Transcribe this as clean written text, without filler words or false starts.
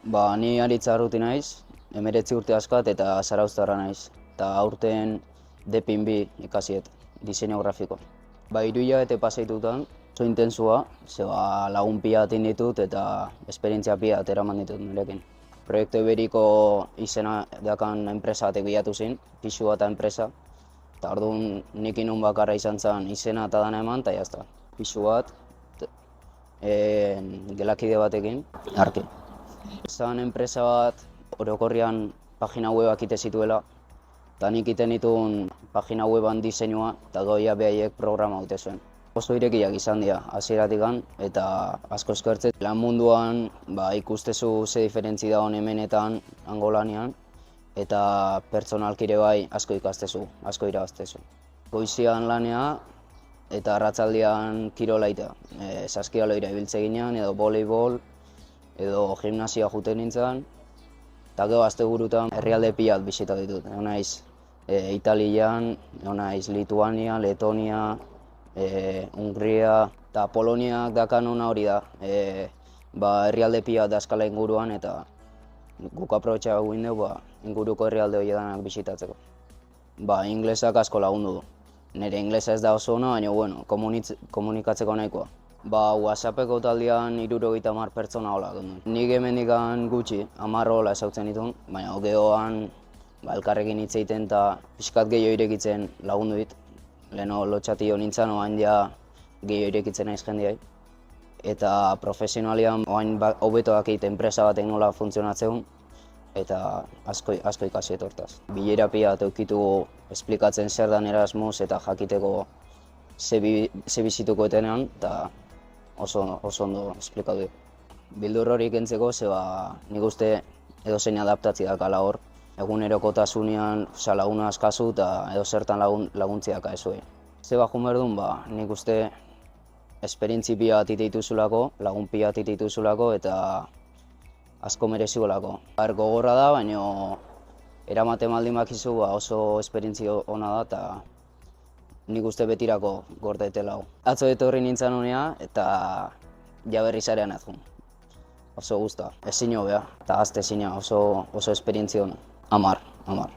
Ni Aritz Arruti naiz, 19 urte askat eta Zarauztarra naiz. Eta aurten DEPin bi ikasiet, diseinu grafiko. Hiru hilabete pasaitutan, oso intensua, lagun pila bat ditut eta esperientzia pila bat eraman ditut nirekin. Proiektu Iberiko izena dakan enpresa batek bilatu zen, pisu bat enpresa. Eta orduan nik inun bakarra izan zen izena eta dana eman, eta jazta. Pisu bat, gelakide batekin, arki. Zan enpresa bat orokorrian pagina webak ite zituela, eta nik iten dituen pagina weban diseinua eta goia behaiek programa dute zuen. Oso irekiak izan dira hasieratik eta asko eskertzen. Lan munduan ikustezu ze diferentzi dagoen hemenetan hango lanean, eta pertsonalki ere bai asko ikastezu, asko irabaztezu. Goizian lanea eta arratsaldean kirolaita. Saskibaloira ibiltze ginean edo voleibol, edo gimnasia juten nintzen, eta gero asteburutan herrialde pila bat bisita ditut. Egon naiz Italian, egon naiz Lituania, Letonia, Hungria, eta Poloniak dakan ona hori da. Herrialde pila bat daskala inguruan, eta guk aprobetxa egin dugu inguruko herrialde horietan bisitatzeko. Inglesak asko lagundu du. Nire inglesa ez da oso ona, baina komunikatzeko nahikoa. WhatsAppeko taldean 70 pertsona hola. Nik hemendikan gutxi, 10 hola ezautzen ditun, baina geroan elkarrekin hitz egiten eta pixkat gehiago irekitzen lagundu dit. Leheno lotxatio nintzen, oain ja gehiago irekitzen naiz jendeai. Eta profesionalian oain hobeto dakit enpresa batek nola funtzionatzen, eta asko ikasi etortaz. Bilera pila bat eukitu esplikatzen zer dan Erasmus eta jakiteko ze bizituko etenean, eta oso ondo esplikatu. Bildur hori kentzeko, nik uste edozein adaptatzi dakala hor. Egunerokotasunean laguna askazu eta edo zertan laguntzi daka ezuei. Jun behar duen, nik uste esperientzi pila bat dituzulako, lagun pila bat dituzulako eta asko merezigolako. Gogorra da, baina eramaten baldin bakizu oso esperientzi ona da eta nik uste betirako gordetela hau. Atzo etorri nintzen honea eta berri zarean ez jun. Oso guzta, ezin hobea eta gazte ezina, oso esperientzia ona. 10.